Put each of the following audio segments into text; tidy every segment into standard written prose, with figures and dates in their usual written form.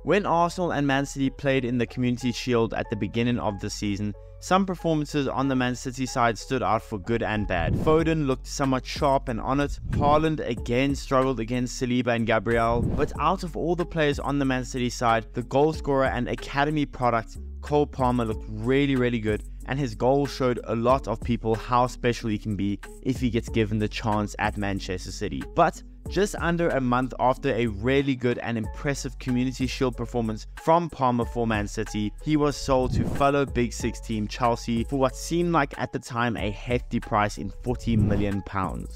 When Arsenal and Man City played in the Community Shield at the beginning of the season, some performances on the Man City side stood out for good and bad. Foden looked somewhat sharp and on it. Haaland again struggled against Saliba and Gabriel. But out of all the players on the Man City side, the goal scorer and academy product, Cole Palmer, looked really good. And his goal showed a lot of people how special he can be if he gets given the chance at Manchester City. But just under a month after a really good and impressive Community Shield performance from Palmer for Man City, he was sold to fellow Big Six team Chelsea for what seemed like at the time a hefty price in £40 million.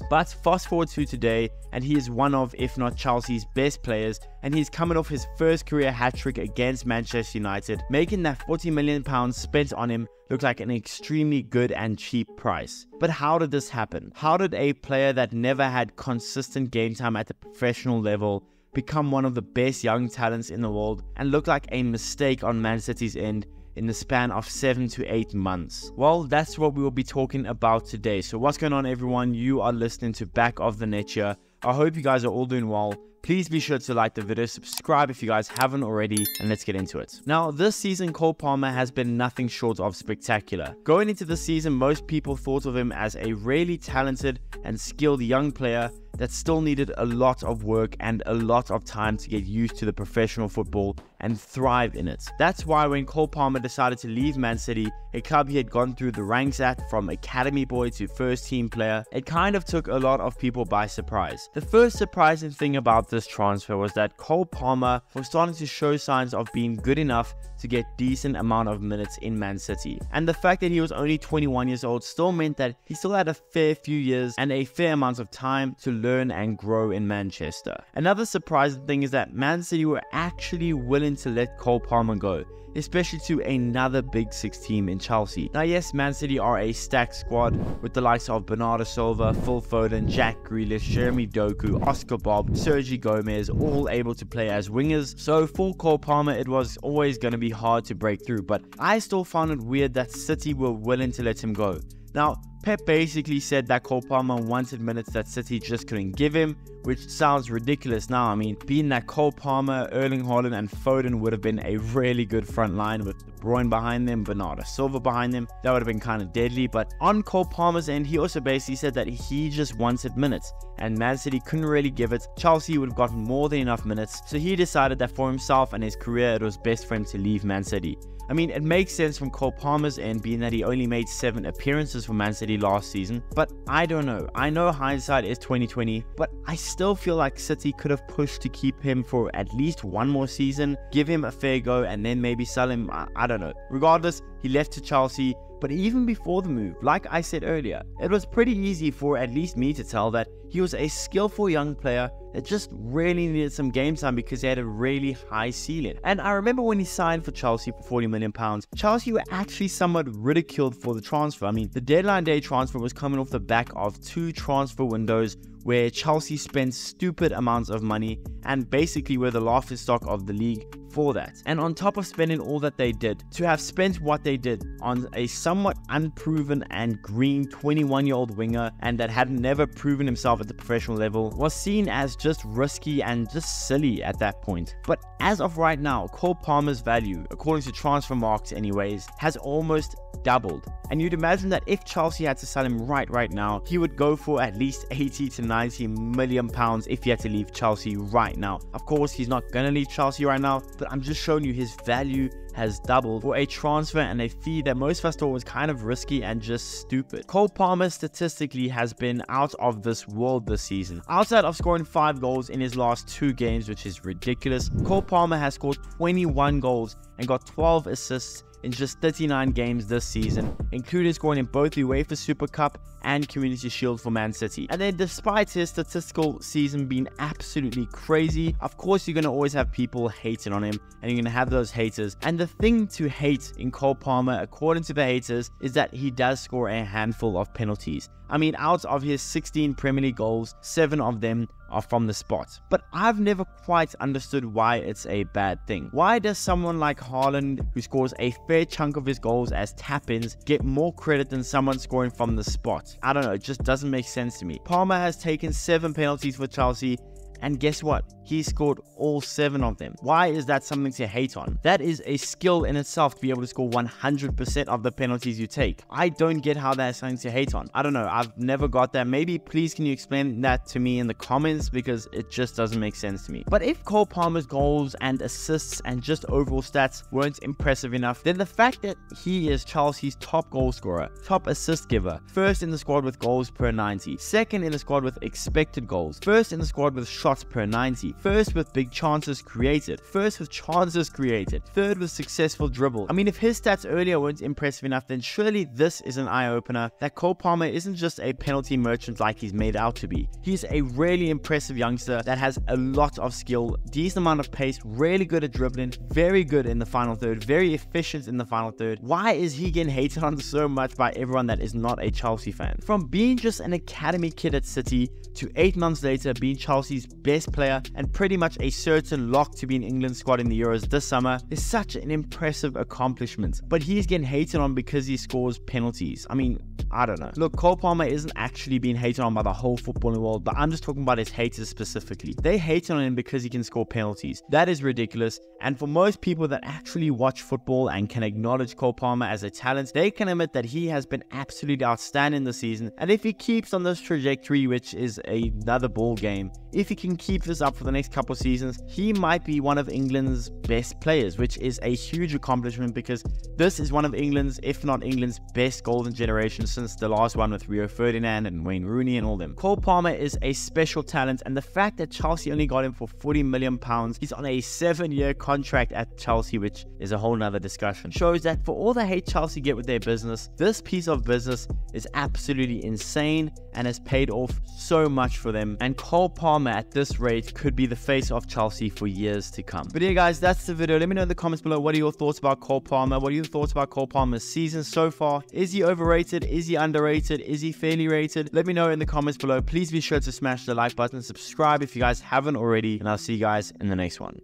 But fast forward to today, and he is one of, if not Chelsea's best players, and he's coming off his first career hat-trick against Manchester United, making that £40 million spent on him look like an extremely good and cheap price. But how did this happen? How did a player that never had consistent game time at the professional level become one of the best young talents in the world and look like a mistake on Man City's end in the span of 7 to 8 months? Well, that's what we will be talking about today. So what's going on, everyone? You are listening to Back of the Net here. I hope you guys are all doing well. Please be sure to like the video, subscribe if you guys haven't already, and let's get into it. Now, this season, Cole Palmer has been nothing short of spectacular. Going into the season, most people thought of him as a really talented and skilled young player that still needed a lot of work and a lot of time to get used to the professional football and thrive in it. That's why when Cole Palmer decided to leave Man City, a club he had gone through the ranks at from academy boy to first team player, it kind of took a lot of people by surprise. The first surprising thing about this transfer was that Cole Palmer was starting to show signs of being good enough to get decent amount of minutes in Man City. And the fact that he was only 21 years old still meant that he still had a fair few years and a fair amount of time to learn and grow in Manchester. Another surprising thing is that Man City were actually willing to let Cole Palmer go, especially to another Big Six team in Chelsea. Now yes, Man City are a stacked squad with the likes of Bernardo Silva, Phil Foden, Jack Grealish, Jeremy Doku, Oscar Bob, Sergi Gomez, all able to play as wingers. So for Cole Palmer, it was always going to be hard to break through, but I still found it weird that City were willing to let him go. Now, Pep basically said that Cole Palmer wanted minutes that City just couldn't give him, which sounds ridiculous now. I mean, being that Cole Palmer, Erling Haaland and Foden would have been a really good front line with De Bruyne behind them, Bernardo Silva behind them, that would have been kind of deadly. But on Cole Palmer's end, he also basically said that he just wanted minutes and Man City couldn't really give it. Chelsea would have gotten more than enough minutes, so he decided that for himself and his career, it was best for him to leave Man City. I mean, it makes sense from Cole Palmer's end, being that he only made 7 appearances for Man City last season, but I don't know. I know hindsight is 2020, but I still feel like City could have pushed to keep him for at least one more season, give him a fair go, and then maybe sell him. I don't know. Regardless, he left to Chelsea. But even before the move, like I said earlier, it was pretty easy for at least me to tell that he was a skillful young player that just really needed some game time because he had a really high ceiling. And I remember when he signed for Chelsea for £40 million, Chelsea were actually somewhat ridiculed for the transfer. I mean, the deadline day transfer was coming off the back of 2 transfer windows where Chelsea spent stupid amounts of money and basically were the laughingstock of the league for that. And on top of spending all that they did, to have spent what they did on a somewhat unproven and green 21-year-old winger and that had never proven himself at the professional level was seen as just risky and just silly at that point. But as of right now, Cole Palmer's value, according to transfer marks anyways, has almost doubled. And you'd imagine that if Chelsea had to sell him right now, he would go for at least 80 to 90 million pounds if he had to leave Chelsea right now. Of course, he's not gonna leave Chelsea right now, but I'm just showing you his value has doubled for a transfer and a fee that most of us thought was kind of risky and just stupid. Cole Palmer statistically has been out of this world this season. Outside of scoring 5 goals in his last 2 games, which is ridiculous, Cole Palmer has scored 21 goals and got 12 assists in just 39 games this season, including scoring in both the UEFA Super Cup and Community Shield for Man City. And then despite his statistical season being absolutely crazy, of course you're going to always have people hating on him, and you're going to have those haters. And the thing to hate in Cole Palmer, according to the haters, is that he does score a handful of penalties. I mean, out of his 16 Premier League goals, 7 of them are from the spot. But I've never quite understood why it's a bad thing. Why does someone like Haaland, who scores a fair chunk of his goals as tap-ins, get more credit than someone scoring from the spot? I don't know, it just doesn't make sense to me. Palmer has taken 7 penalties for Chelsea, and guess what? he scored all 7 of them. Why is that something to hate on? That is a skill in itself to be able to score 100% of the penalties you take. I don't get how that's something to hate on. I don't know. I've never got that. Maybe please can you explain that to me in the comments, because it just doesn't make sense to me. But if Cole Palmer's goals and assists and just overall stats weren't impressive enough, then the fact that he is Chelsea's top goal scorer, top assist giver, first in the squad with goals per 90, second in the squad with expected goals, first in the squad with shots per 90, first with big chances created, first with chances created, third with successful dribble. I mean, if his stats earlier weren't impressive enough, then surely this is an eye-opener that Cole Palmer isn't just a penalty merchant like he's made out to be. He's a really impressive youngster that has a lot of skill, decent amount of pace, really good at dribbling, very good in the final third, very efficient in the final third. Why is he getting hated on so much by everyone that is not a Chelsea fan? From being just an academy kid at City to 8 months later being Chelsea's best player and pretty much a certain lock to be in England's squad in the Euros this summer is such an impressive accomplishment. But he's getting hated on because he scores penalties. I mean, I don't know. Look, Cole Palmer isn't actually being hated on by the whole footballing world, but I'm just talking about his haters specifically. They hate on him because he can score penalties. That is ridiculous. And for most people that actually watch football and can acknowledge Cole Palmer as a talent, they can admit that he has been absolutely outstanding this season. And if he keeps on this trajectory, which is another ball game, if he can keep this up for the next couple of seasons, he might be one of England's best players, which is a huge accomplishment because this is one of England's, if not England's, best golden generation since the last one with Rio Ferdinand and Wayne Rooney and all them. Cole Palmer is a special talent, and the fact that Chelsea only got him for £40 million, he's on a 7-year contract at Chelsea, which is a whole nother discussion, shows that for all the hate Chelsea get with their business, this piece of business is absolutely insane and has paid off so much for them, and Cole Palmer at this rate could be the face of Chelsea for years to come. But yeah guys, that's the video. Let me know in the comments below, what are your thoughts about Cole Palmer? What are your thoughts about Cole Palmer's season so far? Is he overrated? Is he underrated? Is he fairly rated? Let me know in the comments below. Please be sure to smash the like button, subscribe if you guys haven't already, and I'll see you guys in the next one.